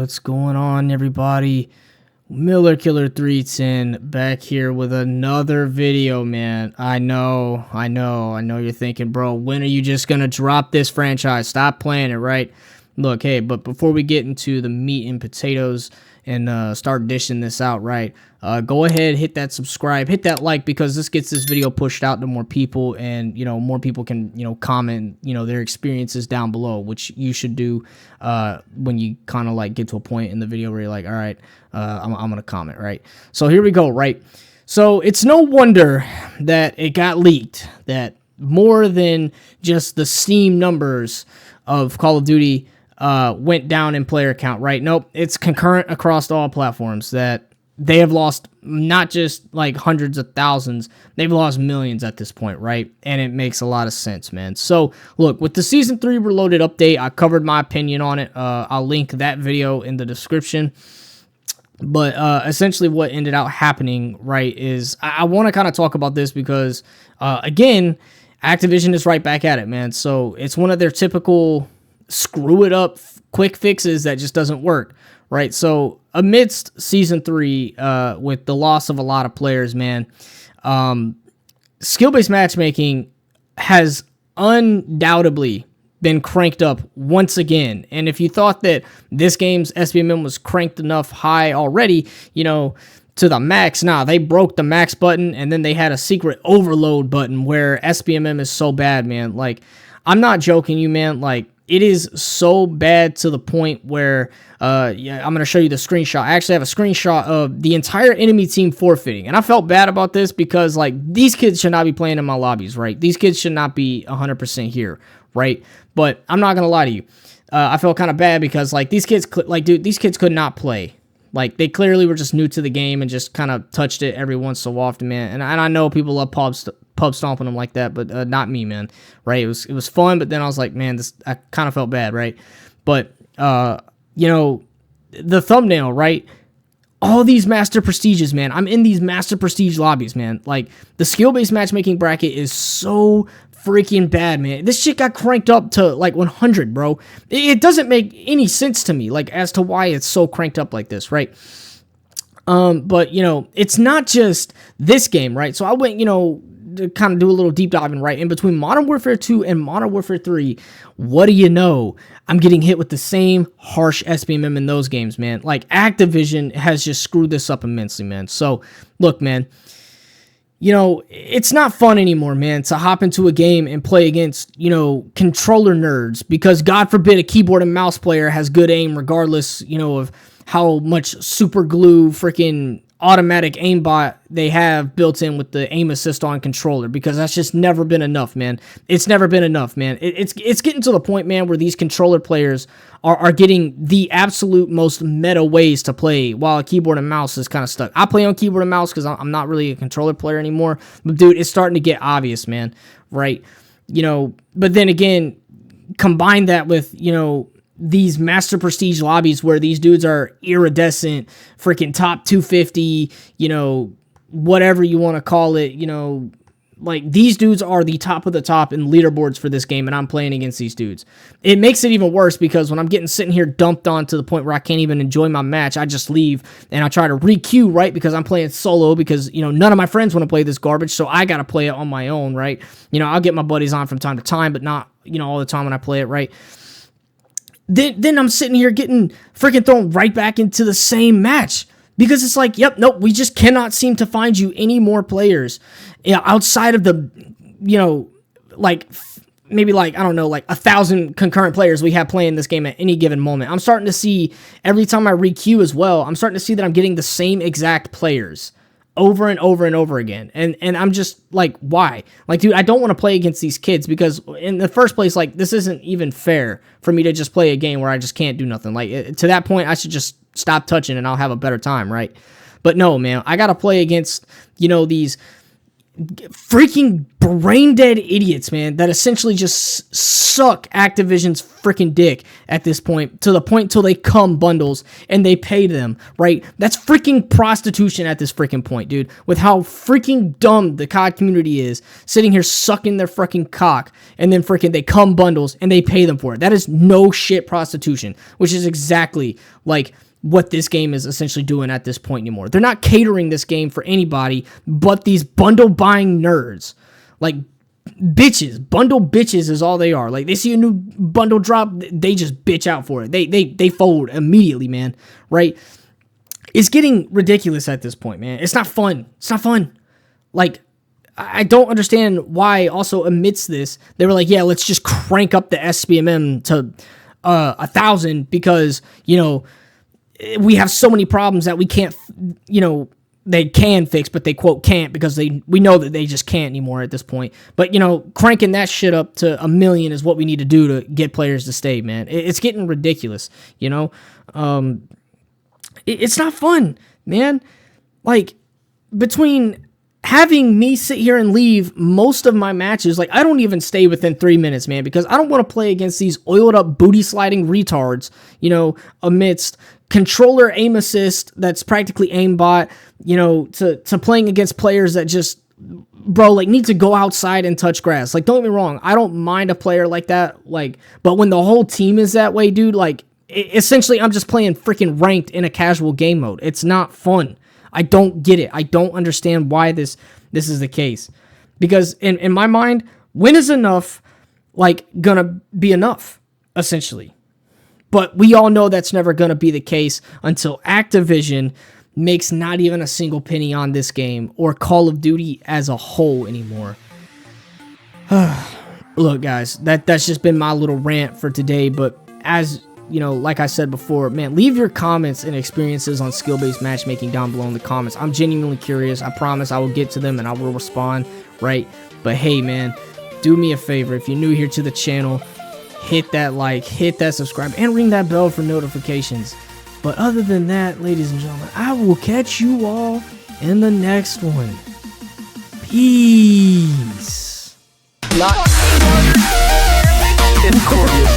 What's going on, everybody? Miller Killer 310 back here with another video, man. I know you're thinking, bro, when are you just gonna drop this franchise? Stop playing it, right? Look, hey, but before we get into the meat and potatoes and start dishing this out, right, go ahead, hit that subscribe, hit that like, because this gets this video pushed out to more people, and more people can comment their experiences down below, which you should do when you kind of like get to a point in the video where you're like, all right, I'm gonna comment, right? So here we go, right? So it's no wonder that it got leaked that more than just the Steam numbers of Call of Duty went down in player count, right? Nope, it's concurrent across all platforms that they have lost not just like hundreds of thousands, they've lost millions at this point, right? And it makes a lot of sense, man. So look, with the Season 3 Reloaded update, I covered my opinion on it. I'll link that video in the description. But essentially what ended up happening, right, is I want to kind of talk about this because, again, Activision is right back at it, man. So it's one of their typical screw it up quick fixes that just doesn't work, right? So amidst Season 3, with the loss of a lot of players, man, skill-based matchmaking has undoubtedly been cranked up once again. And if you thought that this game's SBMM was cranked enough high already, to the max, nah, they broke the max button, and then they had a secret overload button where SBMM is so bad, man. Like, I'm not joking you, man. Like, it is so bad to the point where, yeah, I'm going to show you the screenshot. I actually have a screenshot of the entire enemy team forfeiting. And I felt bad about this because, like, these kids should not be playing in my lobbies, right? These kids should not be 100% here, right? But I'm not going to lie to you. I felt kind of bad because, like, these kids, these kids could not play. Like, they clearly were just new to the game and just kind of touched it every once so often, man. And I know people love pub stomping them like that, but not me, man. Right? It was fun, but then I was like, man, I kind of felt bad, right? But the thumbnail, right? All these master prestiges, man. I'm in these master prestige lobbies, man. Like, the skill-based matchmaking bracket is so freaking bad, man. This shit got cranked up to like 100, bro. It doesn't make any sense to me, like, as to why it's so cranked up like this, right? But it's not just this game, right? So I went, to kind of do a little deep diving, right? In between Modern Warfare 2 and Modern Warfare 3, what do you know? I'm getting hit with the same harsh SBMM in those games, man. Like, Activision has just screwed this up immensely, man. So, look, man, it's not fun anymore, man, to hop into a game and play against, controller nerds, because God forbid a keyboard and mouse player has good aim regardless, of how much super glue freaking automatic aimbot they have built in with the aim assist on controller, because that's just never been enough, man. It's never been enough, man. It's getting to the point, man, where these controller players are getting the absolute most meta ways to play, while a keyboard and mouse is kind of stuck. I play on keyboard and mouse because I'm not really a controller player anymore, but dude, it's starting to get obvious, man, right? But then again, combine that with, these master prestige lobbies where these dudes are iridescent, freaking top 250, whatever you want to call it, like, these dudes are the top of the top in leaderboards for this game, and I'm playing against these dudes. It makes it even worse because when I'm sitting here dumped on to the point where I can't even enjoy my match, I just leave and I try to re-queue, right? Because I'm playing solo because, none of my friends want to play this garbage, so I got to play it on my own, right? I'll get my buddies on from time to time, but not, all the time when I play it, right? Then I'm sitting here getting freaking thrown right back into the same match because it's like, yep, nope, we just cannot seem to find you any more players outside of the, like, maybe like, I don't know, like 1,000 concurrent players we have playing this game at any given moment. I'm starting to see, every time I re-queue as well, I'm starting to see that I'm getting the same exact players over and over and over again. And I'm just like, why? Like, dude, I don't want to play against these kids because in the first place, like, this isn't even fair for me to just play a game where I just can't do nothing. Like, to that point, I should just stop touching and I'll have a better time, right? But no, man, I got to play against, these freaking brain dead idiots, man, that essentially just suck Activision's freaking dick at this point, to the point till they come bundles and they pay them, right? That's freaking prostitution at this freaking point, dude, with how freaking dumb the COD community is, sitting here sucking their freaking cock, and then freaking they come bundles and they pay them for it. That is no shit prostitution, which is exactly like what this game is essentially doing at this point anymore. They're not catering this game for anybody but these bundle buying nerds. Like, bitches. Bundle bitches is all they are. Like, they see a new bundle drop, they just bitch out for it. They fold immediately, man. Right? It's getting ridiculous at this point, man. It's not fun. It's not fun. Like, I don't understand why also amidst this, they were like, yeah, let's just crank up the SBMM to 1,000 because, you know, we have so many problems that we can't, you know, they can fix, but they quote can't because we know that they just can't anymore at this point. But, you know, cranking that shit up to 1 million is what we need to do to get players to stay, man. It's getting ridiculous, you know? It's not fun, man. Like, between having me sit here and leave most of my matches, like, I don't even stay within 3 minutes, man, because I don't want to play against these oiled up booty sliding retards, you know, amidst controller aim assist that's practically aimbot, you know, to playing against players that just, bro, like, need to go outside and touch grass. Like, don't get me wrong, I don't mind a player like that, like, but when the whole team is that way, dude, like, essentially I'm just playing freaking ranked in a casual game mode. It's not fun. I don't get it. I don't understand why this is the case. Because in my mind, when is enough, like, gonna be enough, essentially? But we all know that's never gonna be the case until Activision makes not even a single penny on this game or Call of Duty as a whole anymore. Look, guys, that's just been my little rant for today, but as you know, like I said before, man, leave your comments and experiences on skill-based matchmaking down below in the comments. I'm genuinely curious. I promise I will get to them and I will respond, right? But hey, man, do me a favor. If you're new here to the channel, hit that like, hit that subscribe, and ring that bell for notifications. But other than that, ladies and gentlemen, I will catch you all in the next one. Peace. Not in Corey's